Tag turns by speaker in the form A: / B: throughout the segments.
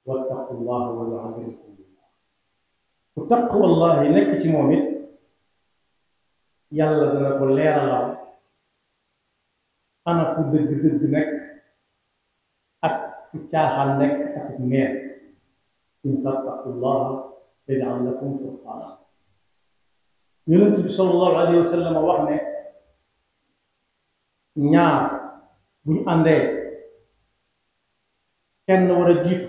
A: wattaqullaha wa yu'allimukumullah ku taqwallahi nekk ci moom it yàlla dana ko leeralal ana fu dëgg-dëgg nekk ak fu caaxaan nekk ak neer in tattaqullaha yaj'al lakum furqana yonent bi sallallahu alayhi wa sallam wax ne ñaar buñ àndee kenn war a jiitu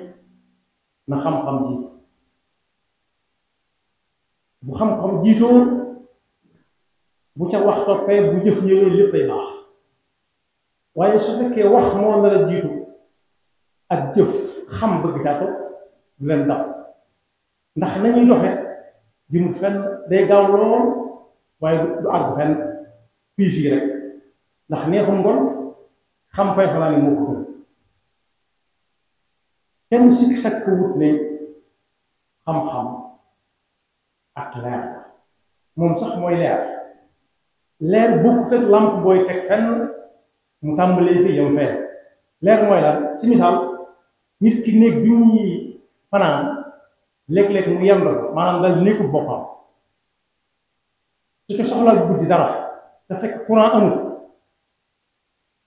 A: na xam-xam jiitu bu xam-xam jiitoo bu ca wax toppee bu jëf ñëwee léppay baax waaye su fekkee wax moo nar a jiitu ak jëf xam bëgg kaa topp du leen dab ndax nañuy doxe jëmul fenn day gaaw lool waaye du àgg fenn fii rek ndax neexum ngoon xam fay fanaan moo ko gën kenn sikk sakk wut ne xam-xam ak leer moom sax mooy leer bokkut ak lamp booy teg fenn mu tàmbalee fi yam fee leer mooy lan ci misaal nit ki néeg bi muy fanaan léeg-léeg mu yem ko maanaam dal néegub boppam su ko soxlaa guddi dara te fekk courant amul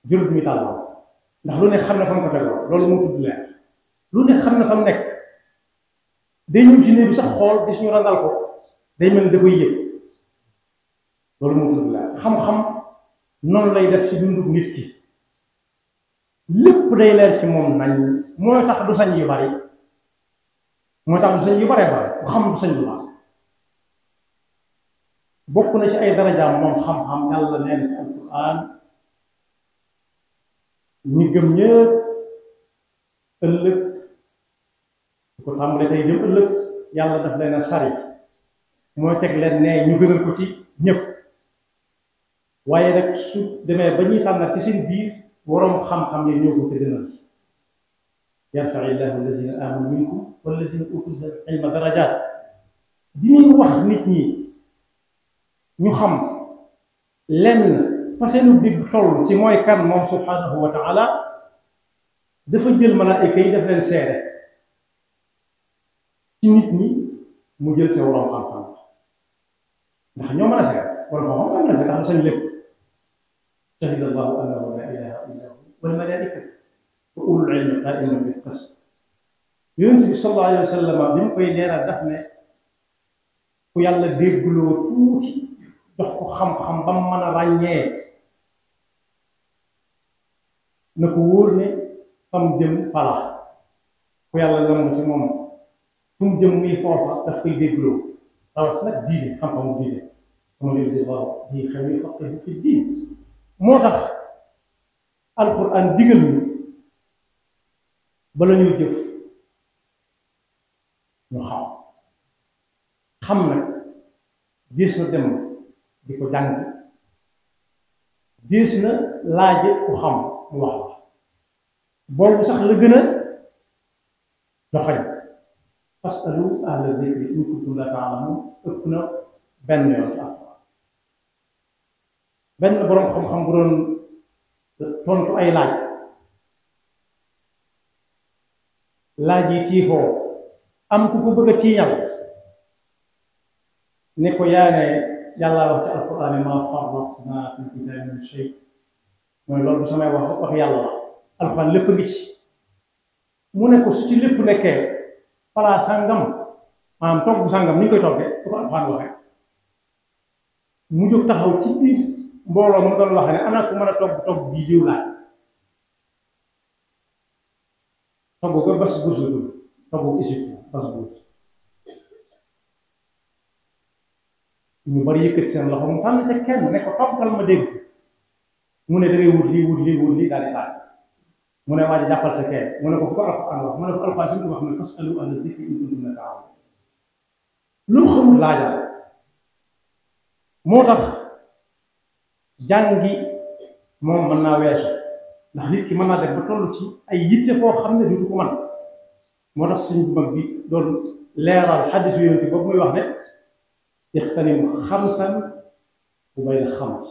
A: jërut mi tàll ndax lu ne xam ne fa mu ko tegloo loolu moo tudd leer lu ne xam ne fa mu nekk day ñëw ci néeg bi sax xool gis ñu randal ko day mel ni da koy yëg loolu moo tudd leer xam-xam noonu lay def ci dundu nit ki lépp day leer ci moom nañ mooy tax du sañ yu bari mooy tax du sañ yu baree bari ku xam du sañ lu bari bokk na ci ay darajaam moom xam-xam yàlla neen ci alquran ñi gëm ñëpp ëllëg su ko tàmbalee tey jëm ëllëg yàlla daf leen a sari mooy teg leen ne ñu gënal ko ci ñëpp waaye nag su demee ba ñuy tànn ci seen biir waroom xam-xam yi ñoo ko te gënal yarfa'i llahu allazina amanu minkum wallazina utul ilma darajat bi muy wax nit ñi ñu xam lenn fa seenu digg toll ci mooy kan moom subhanahu wa taala dafa jël malaayika yi def leen seede ci nit ñi mu jël ca waroom xam-xam ndax ñoo mën a seede waroom xam-xam mën a seede ndax du sañ lépp shahida allahu annahu la ilaha illa hu wal malaikatu wa ulul ilmi qaiman bil qist yonent bi sallallahu alayhi wa sallam bi mu koy leeral daf ne ku yàlla déggloo tuuti jox ko xam-xam ba mu mën a ràññee na ko wóor ne fam jëm fala ku yàlla namm ci moom fu mu jëm muy foofa daf koy déggloo rawat nag diine xam-xamu diine sama léegi waaw di xëy faqihu fi diin moo tax alquran digal ñu bala ñuy jëf ñu xam nag gis na dem di ko jàng gis na laaje ku xam mu wax la boobu sax la gën a doxañ fasalu ahla dikri in kuntum la ta'lamun ëpp na benn yoon ci alquran benn boroom xam-xam bu doon tontu ay laaj yi tiifoo am ku ko bëgg a tiiñal ne ko yaa ne yàlla wax ci alquran ma farratna fil kitabi min shay mooy loolu bu samay wax yàlla la alquran lépp a ngi ci mu ne ko su ci lépp nekkee palaa sàngam maanaam togg sàngam ni ñu koy toggee fu ko alquran waxee mu jóg taxaw ci biir mbooloo mu doon wax ne ana ku mën a togg bii diw laaj togg ko bas buus la tudd togg Égypte bas buus ñu bari yëkkati seen loxo mu tànn ca kenn ne ko toggal ma dégg mu ne da ngay wut lii daal di laaj mu ne waa ji jàppal ca kenn mu ne ko fu ko alquran wax mu ne ko alquran suñu ko wax ne fasalu ahla dikri in kuntum la ta'lamun lu xamul laajal moo tax jàngi moom mën naa weesu ndax nit ki mën naa def ba toll ci ay yitte foo xam ne dutu ko mën moo tax suñ bu mag bi doon leeral xaddis yu yonent boobu muy wax ne ixtanimu xamsan qubayla xams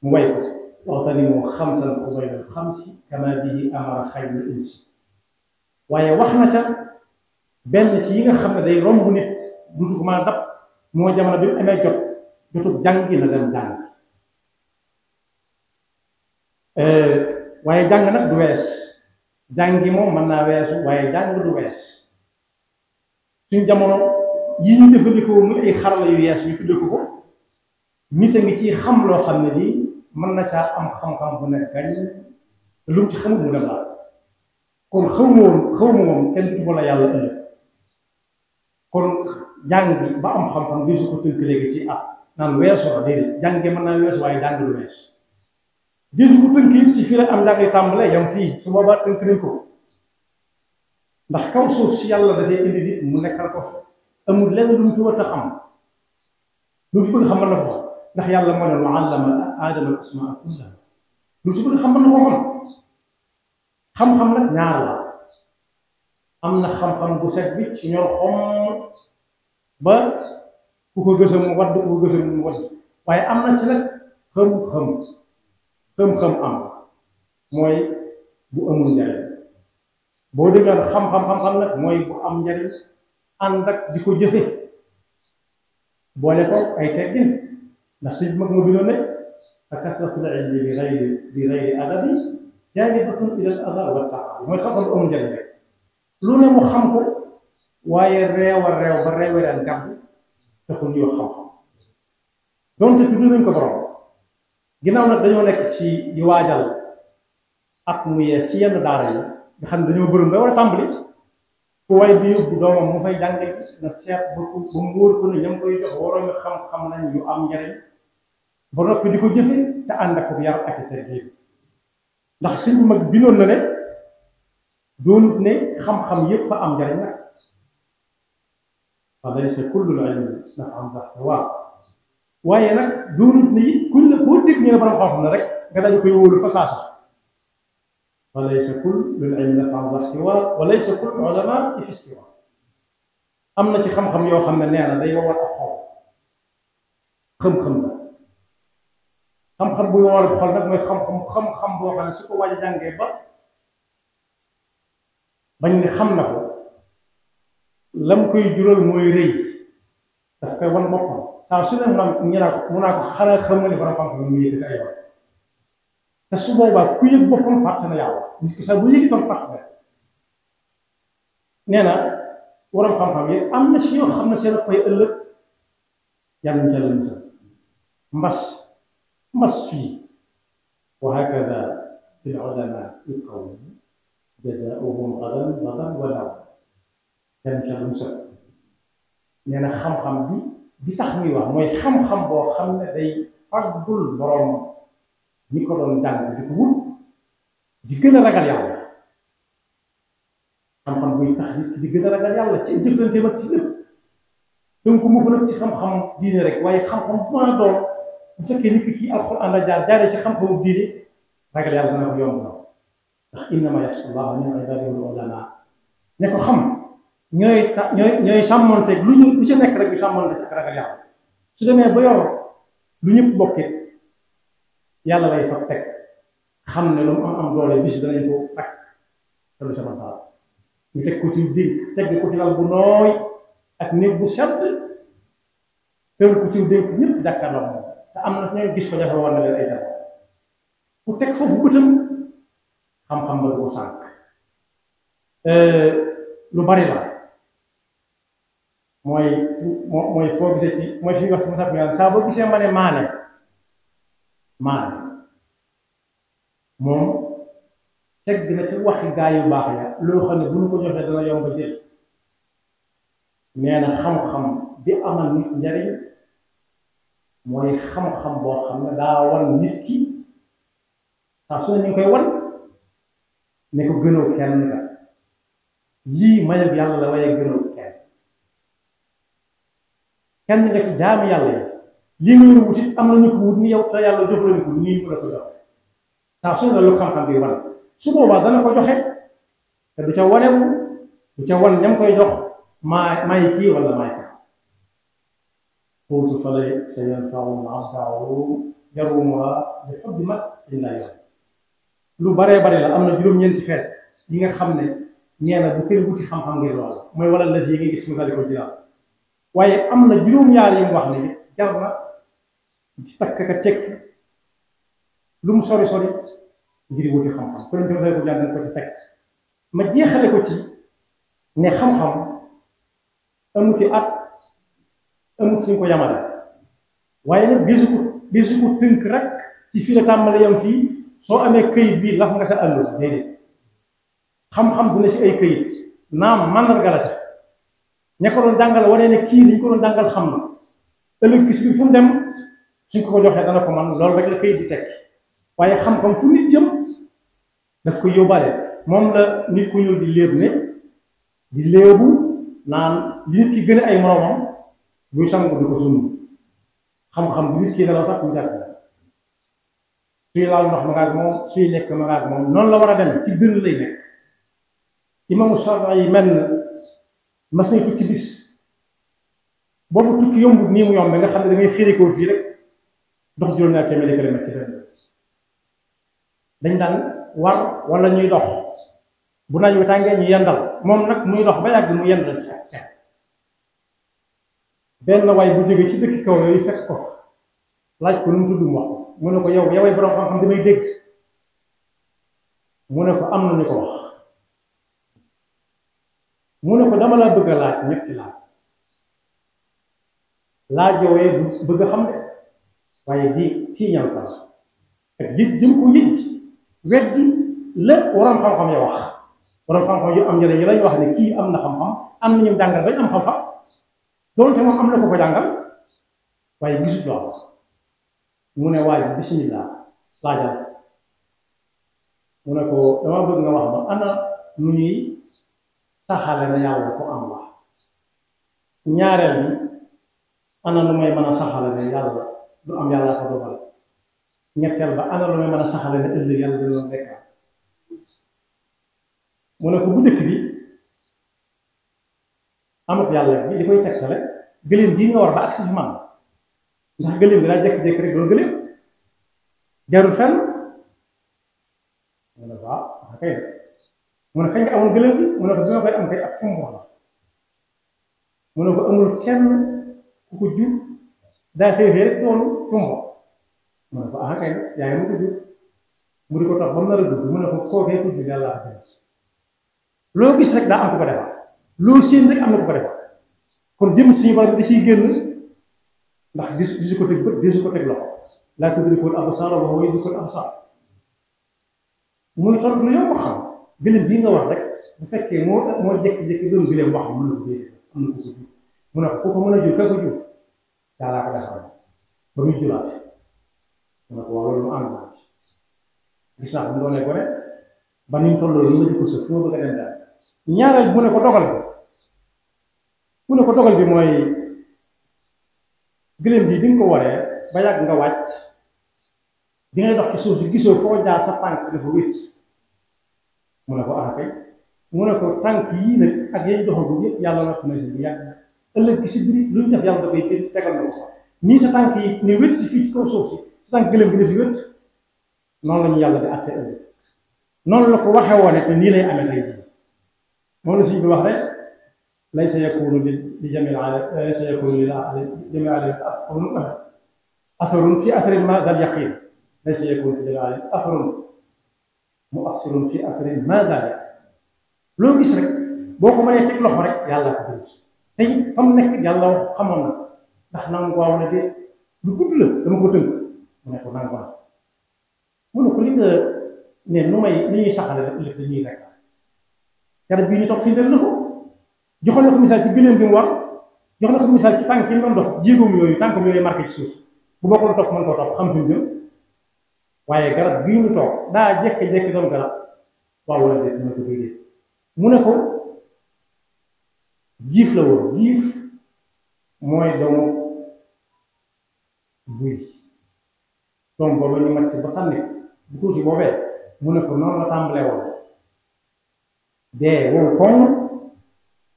A: mu way ko waxtanimu xamsan qubayla xamsi kama bihi amara xayrul insi waaye wax na ca benn ci yi nga xam ne day romb nit dutu ko mën a dab moo jamono bi mu amee jotub jàngi na dem jàng waaye jàng nag du wees jàngi moom mën naa weesu waaye jàng du wees suñ jamono yi ñu jëfandikoo muy ay xarala yu yees ñu tudde ko nit a ngi ci xam loo xam ne nii mën na caa am xam-xam bu nekk gañ lu mu ci xamul mu dem daal kon xaw ma moom kenn du la yàlla ëllëg kon jàng bi ba am xam-xam di su ko tënk léegi ci naan weesu la déedéet jàng mën naa weesu waaye jàng du wees di su ko tënk it ci fii la am njàng tàmbale yam fii su boobaa tënk nañ ko ndax kaw suuf si yàlla dafay indi nit mu nekkal ko fi amul lenn lu mu fi war a xam lu fi bëgg xam mën na ko ndax yàlla moo ne wa allama aadama al asmaa kullaha lu fi bëgg xam mën na ko xam-xam nag ñaar la am na xam-xam bu set bi ci ñor xom ba ku ko gësam mu wadd ku ko gësam mu wadd waaye am na ci nag xam-xam am mooy bu amul njariñ boo déggoon xam-xam nag mooy bu am njariñ ànd ak di ko jëfe boole ko ay teggin ndax suñ mag ma bindoon ne fa kasratul ilmi bi gayri adabi jaalibatun ila al ada wa taali mooy xam-xam bu amul njariñ rek lu ne mu xam ko waaye réew ba réeweraan gàbb taxul ñuy wax xam-xam donte tudd nañ ko borom ginnaaw nag dañoo nekk ci di waajal ak mu yees ci yenn daara yi nga xam ne dañoo bërum nga war a tàmbali fu way bi yóbbu doomam mu fay jànge na seet ba mu wóor ko ne ñam koy jox waroomi xam-xam nañ yu am njariñ ba noppi di ko jëfe te ànd ak yar ak teggin ndax sëñ bu mag binoon na ne doonut ne xam-xam yépp a am njariñ nag fa laysa kullu ilmi naf'an waaw waaye nag doonut ne kuñ la koo dégg ñu ne borom xam-xam na rek nga dañu koy wóolu fa saasa fa laysa kullu ilmi naf'an wa laysa kullu ulama fi istiwa am na ci xam-xam yoo xam ne nee na day wowal ak xol xam-xam la xam-xam buy wowal ak xol nag mooy xam-xam boo xam ne su ko waaj a jàngee ba bañ ne xam na ko lam koy jural mooy rëy daf koy wan boppam saa su ne mu naa ko xanaa xam nga ni borom xam-xam mu yëg ay wax te su boobaa ku yëg boppam fàtte na yàlla nit ki sax bu yëg itam fàtte na nee na borom xam-xam yi am na si yoo xam ne seen koy ëllëg yàlla ñu ca la musal mbas fii wa hakada fil ulama al-qawm jazaa'uhum gadan wa law yàlla ñu ca la musal nee na xam-xam bi tax muy wax mooy xam-xam boo xam ne day faggul borom ñi ko doon jàng di ko wut di gën a ragal yàlla xam-xam buy tax nit di gën a ragal yàlla ci jëflanteem ak ci lépp donc mu ko nag ci xam-xam diine rek waaye xam-xam bu mën a doon bu fekkee nit ki kii alxuraan la jaaree ci xam-xamu diine ragal yàlla dana ko yomb na ndax innama yaxsha llaha min ibaadihi al-ulamaa ne ko xam ñooy sàmmonteeg lu ci nekk rek ñu sàmmonteeg ak ragal yàlla su demee ba yor lu ñëpp bokkit yàlla lay fa teg xam ne lu mu am doole bis danañ ko takk te lu sama taal ñu teg ko ci dégg teg ko ci lal bu nooy ak néeg bu sedd tëral ko ci dégg ñëpp jàkkaarloo moom te am na ñooy gis ko jafe war na leen ay dara ku teg foofu bëtam xam-xam ba ko sànq lu bari la mooy foo gisee ci mooy fi wax ci masab ñaan saa boo gisee ma ne maane moom teg na ci waxi gaa yu baax ya loo xam ne bu ñu ko joxee dana yomb a jël nee na xam-xam bi amal nit njariñ mooy xam-xam boo xam ne daa wan nit ki saa su ne ñu ngi koy wan ne ko gënoo kenn nga lii mayab yàlla la waaye gënoo kenn nga ci jaami yàlla yi lii nga yor wutit am na ñu ko wut ni yow te yàlla jox la ko nii mu la ko jox saa su ne lu xam-xam bi wan su boobaa dana ko joxe te du ca wanewu du ca wan ñam koy jox maay kii wala maay ka qultu falay sa yanfa'u al-abda yarumuha bi hubbi ma illa yoon lu baree bari la am na juróom-ñeenti xeet yi nga xam ne nee na bu kenn wuti xam-xam ngir loolu mooy wala la yi ngay gis Masaalikul Jinaan waaye am na juróom-ñaar yi mu wax ne jar na ci takk ka tekk lu mu sori sori ngir wuti xam-xam kon tamit ko jàng ko ci fekk ma jeexale ko ci ne xam-xam amuti at amut suñ ko yamale waaye nag bisu ko tënk rek ci fii la tàmbali yam fii soo amee këyit bi laf nga sa àll déedéet xam-xam dina ci ay këyit naam mandarga la ca ña ko doon jàngal wane ne kii liñ ko doon jàngal xam na ëllëg bis bi fu mu dem suñ ko joxee dana ko man loolu rek la këyit di tekki waaye xam-xam fu nit jëm daf koy yóbbaale moom la nit ku ñuul di léeb ne di léebu naan li nit ki gën a ay moroomam buy sangu di ko sunu xam-xam bu nit ki dalaw sax mu jàpp suy laal ndox ma ngaak moom suy lekk ma ngaak moom noonu la war a dem ci gën lay nekk imaamu Shaafi'i yi mel na mas nañ tukki bis boobu tukki yombut nii mu yombe nga xam ne da ngay xirikoo fii rek dox juróom-ñaar téeméeri kilomètre ci benn dañ daan war wala ñuy dox bu naaj wi tàngee ñu yendal moom nag muy dox ba yàgg mu yendal ci ak benn waay bu jógee ci dëkk kaw yooyu fekk ko fa laaj ko nu mu tudd mu wax mu ne ko yow yoway borom xam-xam damay dégg mu ne ko am na ñu ko wax mu ne ko dama la bëgg a laaj ñetti laaj yowee bëgg a xam de waaye di ci ñam ka ak yëg jëm ko yëg weddi la waroon xam-xam ya wax waroon xam-xam yu am njëriñ yi lañ wax ne kii am na xam-xam am na ñu jàngal bañ am xam-xam doonte moom am na ko ko jàngal waaye gisut lool mu ne waa ji bismillah laajal mu ne ko dama bëgg nga wax ma ana nu ñuy saxale na yàlla ko am wax ñaareel bi ana lu may mën a saxale ne yàlla du am yàlla ko dogal ñetteel ba ana lu may mën a saxale ne ëllëg yàlla dina nekk mu ne ko bu dëkk bi amut yàlla bi li koy tegtale gëléem bii nga war ba agsi fi man ndax gëléem bi daa jékki-jékki rek doon gëléem jarul fenn mu ne waaw kay mu ne kañ nga amoon gëléem bi mu ne ko bi ma koy am kay ak fumbo la mu ne ko amul kenn ku ko jur daa xëy rek doonu fumbo mu ne ko kay yaa ngi mu ko jur mu di ko tax ba mu nar a dugg mu ne ko kookee tudd yàlla ak jëm loo gis rek daa am ku ko defar loo séen rek am na ku ko defar kon jëm suñu borom da ciy génn ndax disu ko teg bët disu ko teg loxo laa tudrikul absaar wa huwa yudrikul absaar muy tontu lu yow ko xam gëléem bii nga wax rek bu fekkee moo jékki-jékki doon gëléem wax mën na ko dee am na ko jur mu ne ko ku ko mën a jur ka ko jur yàllaa ko defar ba muy juraate mu ne ko wax loolu mu ànd naa gis naa ko mu doonee gone ba ni mu tolloo ni ma di ko sëf fu ma bëgg a dem daal ñaareel mu ne ko dogal bi mu ne ko dogal bi mooy gëléem bi bi nga ko waree ba yàgg nga wàcc bi ngay dox ci suuf si gisoo foo jaar sa tànk dafa wét mu ne ko kay mu ne ko tànk yii nag ak yañ doxagul yëpp yàlla natt na si bu yàgg ëllëg gi si biir lu ñu def yàlla da koy gën tegal na ko sax nii sa tànk yi ne wét fii ci kaw suuf si sa tànk gëléem bi ne fi wét noonu la ñu yàlla di àtte ëllëg noonu la ko waxee woone te nii lay amee tey jii moom la suñ bi wax rek laysa yakunu li jamil alam laysa yakunu li jamil alam asarun fi asarin ma dal yaqin laysa yakunu fi jamil alam asarun muassirun fi asarin ma dal yaqin loo gis rek boo ko mënee teg loxo rek yàlla ko gën tey fa mu nekk yàlla wax xamoon na ndax nangu ko wax ne de lu gudd la dama ko tënk mu ne ko nangu na mu ne ko li nga ne nu may ni ñuy saxale rek ëllëg dañuy nekk garab bii ñu toog fii na ko joxoon na ko misaal ci gëléem bi mu war jox na ko misaal ci tànk yi ñu doon dox jéegoom yooyu tànkam yooyu marqué ci suuf bu bokkoon topp mën koo topp xam fi mu jëm waaye garab bii ñu toog daa jékki-jékki doon garab waaw wala déet mu ne ko déedéet mu ne ko giif la woon giif mooy doomu buy doom boobu ñu màcc ba sànni bu tuuti boobee mu ne ko noonu la tàmbalee woon dee wow koŋ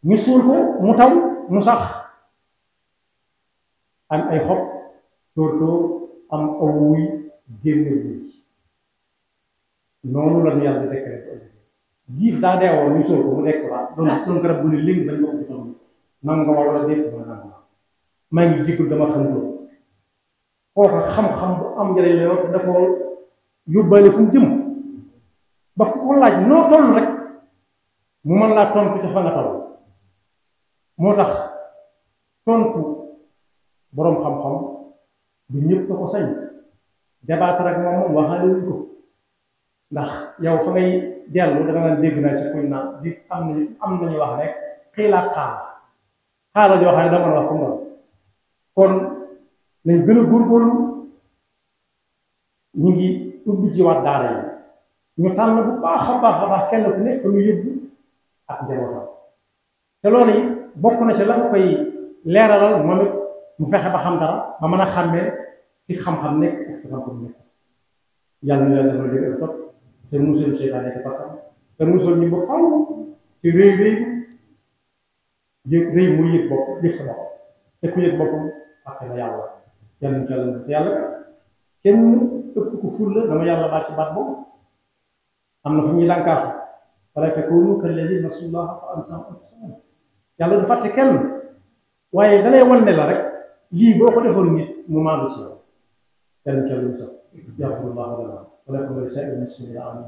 A: ñu suul ko mu taw mu sax am ay xob tóor am aw wuy génne wuy noonu la ñu yàlla déclaré ko giif daa deewoon ñu sóor ko mu dekk waat doon garab bu ne léegi bañ ko joxoon nangu nga wala déet ma nangu maa ngi jéggul dama xam ko kooku xam-xam bu am njëriñ la yow da ko yóbbaale fu mu jëm ba ku ko laaj noo toll rek mu mën laa tontu ca fa nga toll moo tax tontu boroom xam-xam du ñëpp ko sañ débattre ak moom waxaale wuñ ko ndax yow fa ngay dellu da nga naan dégg naa ci kuñ naan di am nañu wax rek xiilaat xaala joo xam ne dama wax ko moom kon nañ gën a góorgóorlu ñu ngi ubbi ci waat daara yi ñu tànn bu baax a baax kenn ku nekk fa ñu yëbbu ak njabootam te loolu yi bokk na ci la ko koy leeralal moom it mu fexe ba xam dara ba mën a xàmmee fi xam-xam nekk ak fi xam-xam nekk yàlla na yàlla dafa dégg ak topp te musul seytaane nekk bakkan te musul ñu ba faw ci rëy muy yëg bopp yëg sa bopp te ku yëg boppam ak na yàlla yàlla na te yàlla kenn ëpp ko ful la dama yàlla baat ci baat boobu am na fu ñuy dànkaafu wala takunu kallazina nasullaha fa ansahum anfusahum yàlla du fàtte kenn waaye dalay wan ne la rek lii boo ko defoon nit mu maandu ci yow yàlla na sax yaxfirullahu lana wa lakum wa li saa'iril muslimina amin